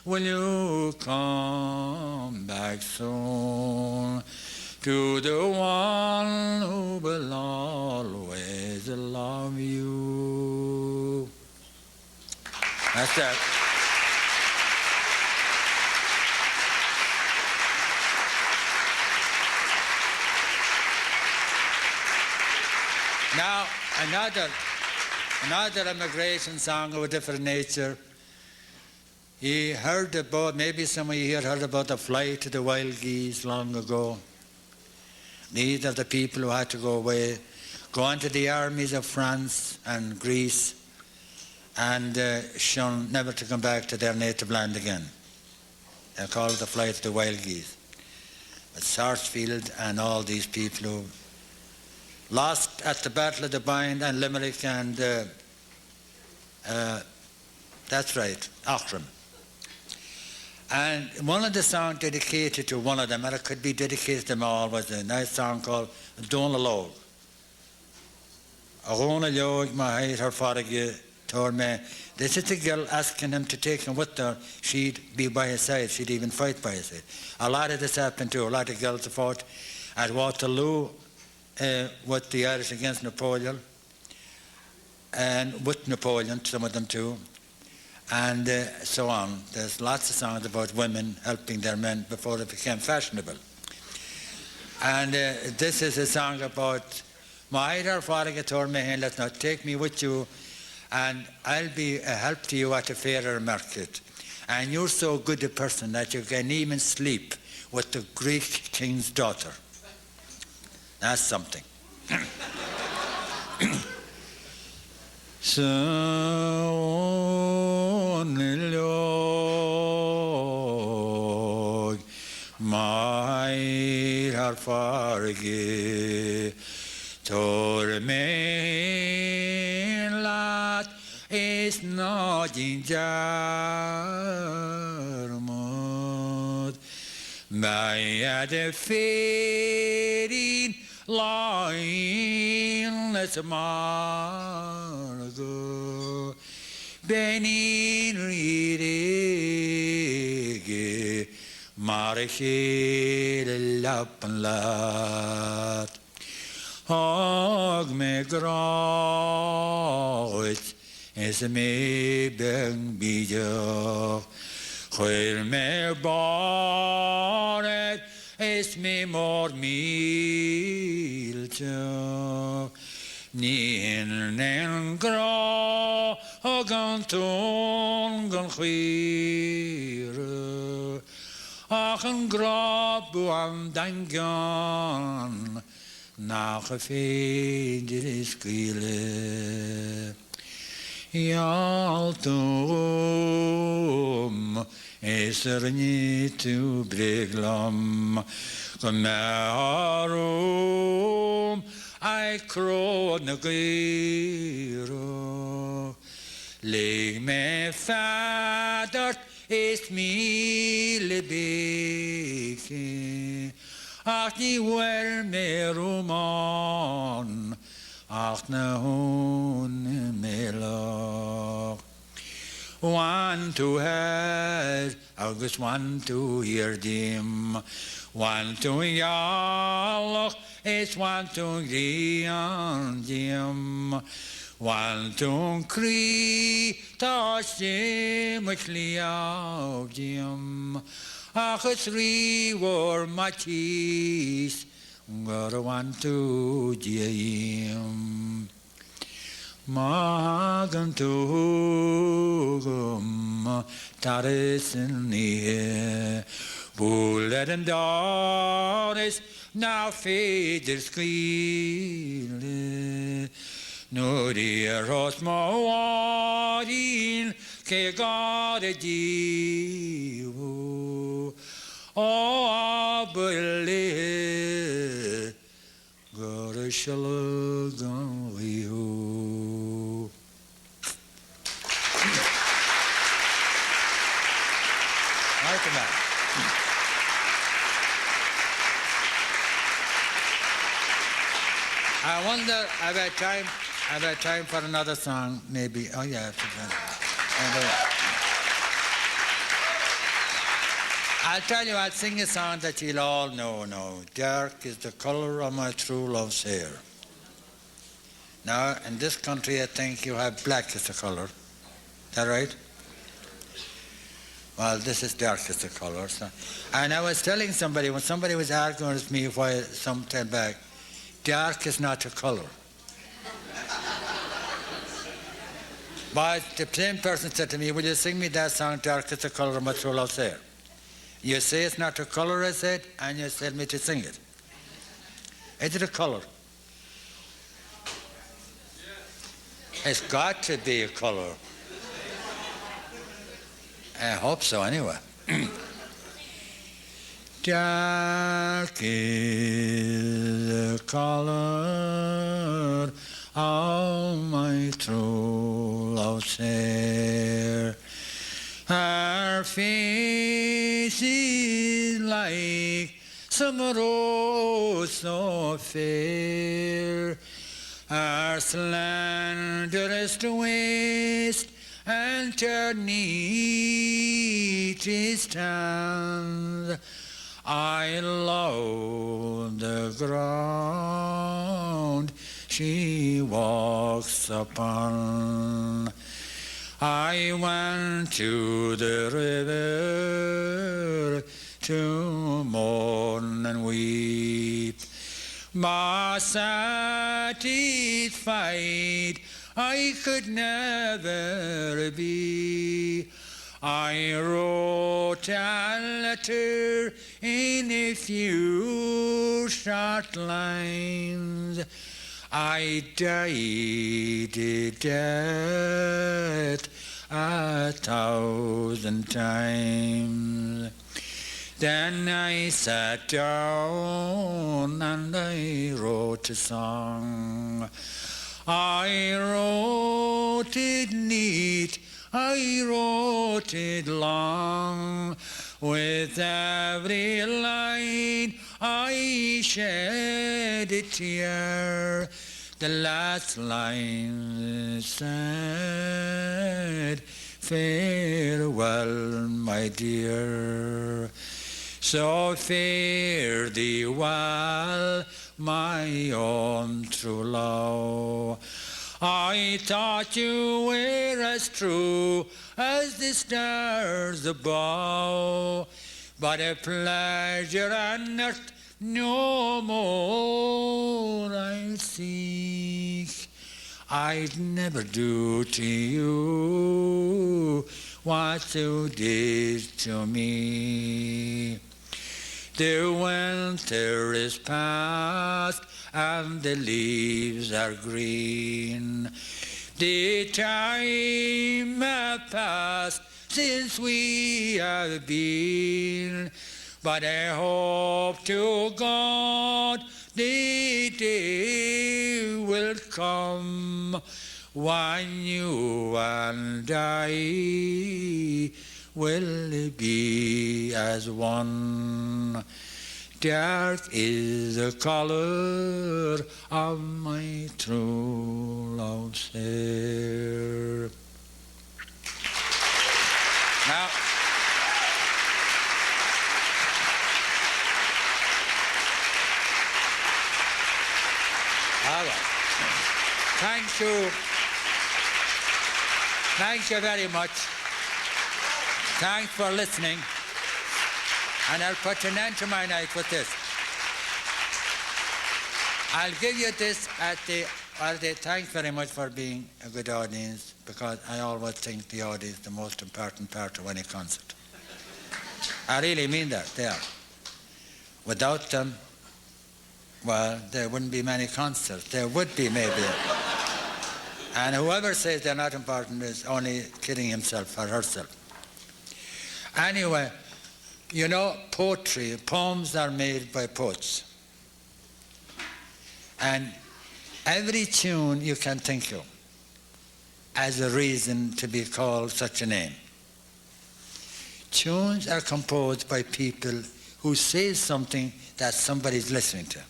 will you come back soon to the one who will always love you? That's that. Now, another immigration song of a different nature. You heard about, maybe some of you here heard about the flight to the wild geese long ago. These are the people who had to go away, go into the armies of France and Greece, and shown never to come back to their native land again. They call it the flight to the wild geese. But Sarsfield and all these people who lost at the Battle of the Boyne and Limerick and, that's right, Aughrim. And one of the songs dedicated to one of them, and it could be dedicated to them all, was a nice song called Dóna Lóg. Dóna Lóg, my height, her father told me, this is the girl asking him to take him with her. She'd be by his side, she'd even fight by his side. A lot of this happened too. A lot of girls fought at Waterloo with the Irish against Napoleon, and with Napoleon, some of them too, and so on. There's lots of songs about women helping their men before it became fashionable. And this is a song about my either father told me, hey, let's not take me with you, and I'll be a help to you at a fair or market. And you're so good a person that you can even sleep with the Greek king's daughter. That's something. Lord, my heart forgive, torment lot is not in Jarmod, by the fading line, let's margo, benin rige, marche lappen lat, hog me groot, is me beng bijo, chwer me bonet, is me mor miljo, nien en gro gan ton gan chwire, ach en grab an dangan, nach a feidir is gwile. Yaltum is ni to breglam, Gamarum I crowd na giro, leg me fadert is me lebeke, ach ni wer me roman, ach na hun melach. One to head, August one to hear them, one to yalach is one to grian them, one to cree touch them with liav them, ach a three war matis, got a one to jim. Magantugum taris in the air, bullet and doris now fade the screen. No dear Rosma wadin ke God a divo, oh abele God a shalagan vihu. I wonder, I've had time for another song, maybe. Oh yeah, I'll tell you, I'll sing a song that you'll all know now. Dark is the colour of my true love's hair. Now, in this country, I think you have black as the colour. Is that right? Well, this is dark as the colour. So. And I was telling somebody, when somebody was arguing with me a while, some time back, dark is not a colour. But the same person said to me, will you sing me that song, Dark is the colour of my true love's hair? You say it's not a colour, I said, and you tell me to sing it. Is it a colour? It's got to be a colour. I hope so, anyway. Dark is the colour of my true love's hair. Her face is like some rose so fair. Her slenderest waist and her neatest stand. I love the ground she walks upon. I went to the river to mourn and weep. But satisfied I could never be. I wrote a letter in a few short lines. I died a death 1,000 times. Then I sat down and I wrote a song. I wrote it neat, I wrote it long. With every line I shed a tear. The last line said, farewell, my dear. So fare thee well, my own true love. I thought you were as true as the stars above, but a pleasure on earth no more I'll seek. I'd never do to you what you did to me. The winter is past and the leaves are green. The time has passed since we have been, but I hope to God the day will come when you and I will be as one. Dark is the colour of my true love's hair. Now, all right. Thank you. Thank you very much. Thanks for listening. And I'll put an end to my night with this. I'll give you this at the thanks very much for being a good audience, because I always think the audience is the most important part of any concert. I really mean that, they are. Without them, well, there wouldn't be many concerts. There would be, maybe. And whoever says they're not important is only kidding himself or herself. Anyway, you know, poetry, poems are made by poets. And every tune you can think of has a reason to be called such a name. Tunes are composed by people who say something that somebody's listening to.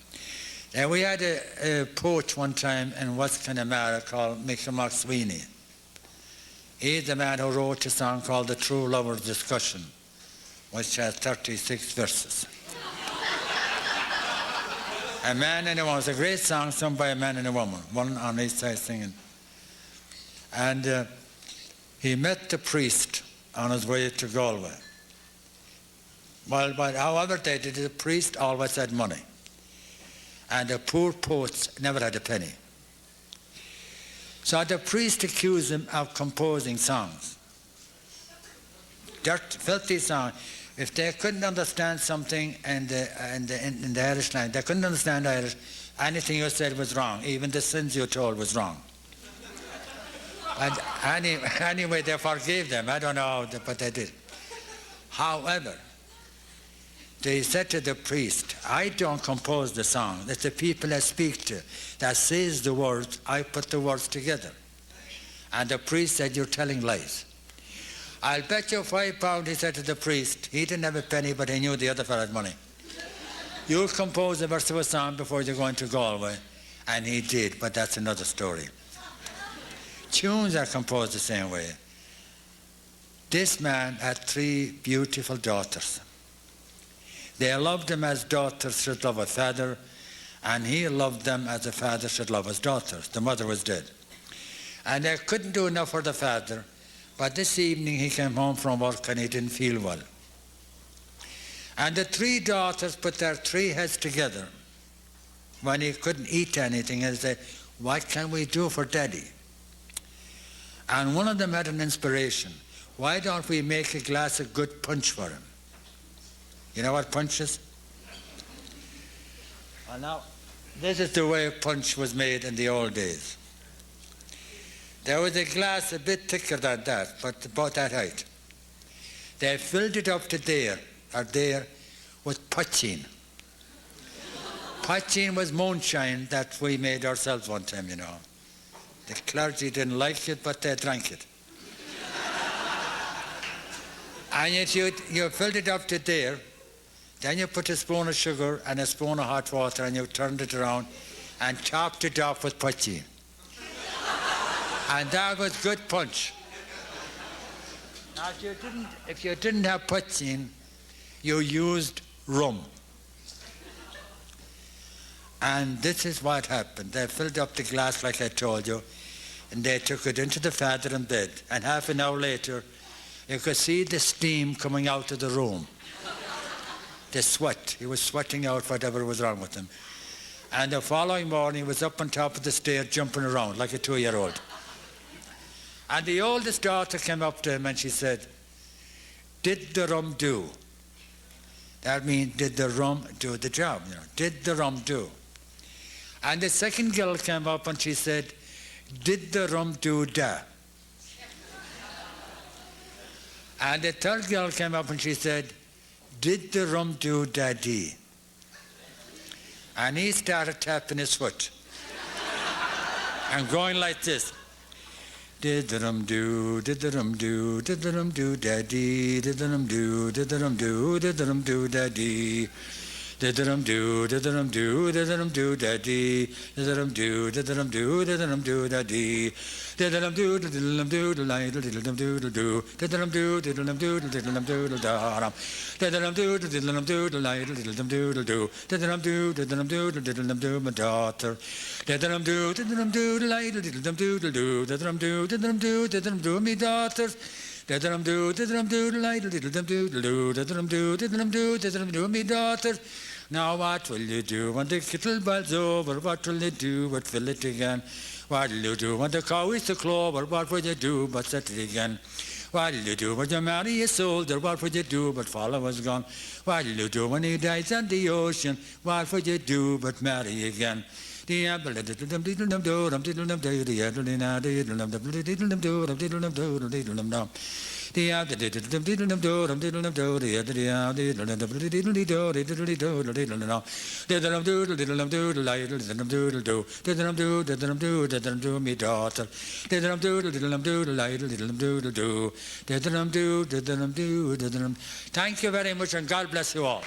And we had a poet one time in West Connemara called Mick Sweeney. He's the man who wrote a song called The True Lover's Discussion, which has 36 verses. A Man and a Woman. It's a great song sung by a man and a woman, one on each side singing. And he met the priest on his way to Galway. Well, but however they did it, the priest always had money. And the poor poets never had a penny. So the priest accused him of composing songs. Dirty, filthy songs. If they couldn't understand something in the Irish language, they couldn't understand Irish, anything you said was wrong. Even the sins you told was wrong. And anyway, they forgave them. I don't know, but they did. However, they said to the priest, I don't compose the song. It's the people I speak to that says the words, I put the words together. And the priest said, you're telling lies. I'll bet you £5, he said to the priest. He didn't have a penny, but he knew the other fellow had money. You'll compose a verse of a song before you're going to Galway. And he did, but that's another story. Tunes are composed the same way. This man had 3 beautiful daughters. They loved him as daughters should love a father, and he loved them as a father should love his daughters. The mother was dead. And they couldn't do enough for the father, but this evening he came home from work and he didn't feel well. And the 3 daughters put their 3 heads together when he couldn't eat anything and said, what can we do for Daddy? And one of them had an inspiration. Why don't we make a glass of good punch for him? You know what punch is? Well, now, this is the way punch was made in the old days. There was a glass a bit thicker than that, but about that height. They filled it up to there with poitín. Poitín was moonshine that we made ourselves one time, you know. The clergy didn't like it, but they drank it. And you filled it up to there. Then you put a spoon of sugar and a spoon of hot water and you turned it around and topped it off with poitín. And that was good punch. Now, if you didn't have poitín, you used rum. And this is what happened. They filled up the glass like I told you, and they took it into the father in bed. And half an hour later, you could see the steam coming out of the room. The sweat. He was sweating out whatever was wrong with him. And the following morning, he was up on top of the stairs jumping around like a 2-year-old. And the oldest daughter came up to him and she said, did the rum do? That means, did the rum do the job? You know, did the rum do? And the second girl came up and she said, did the rum do da? And the third girl came up and she said, did the rum do daddy? And he started tapping his foot and going like this. Did the rum do, did the rum do, did the rum do daddy, did the rum do, did the rum do, did the rum do daddy. Did the rum do, did the rum do, did the rum do daddy, did the rum do, did the rum do, did the rum do daddy. Did the rum do, did the rum do, did the rum do, did the rum do, did the rum do, did the rum do, did the rum do, did the rum do, did the rum do, did the rum do, did the rum do, did the rum do, my daughter. Did the rum do, did the rum do, did the rum do, did the rum do, did the rum do, did the rum do, me daughter. Did the rum do, did the rum do, did the rum do, did the rum do, did the rum do, did the rum do, me daughter. Now what will you do when the kettle boils over? What will you do but fill it again? What will you do when the cow is the clover? What will you do but set it again? What will you do when you marry a soldier? What will you do but follow us gone? What will you do when he dies on the ocean? What will you do but marry again? Thank you very much and God bless you all.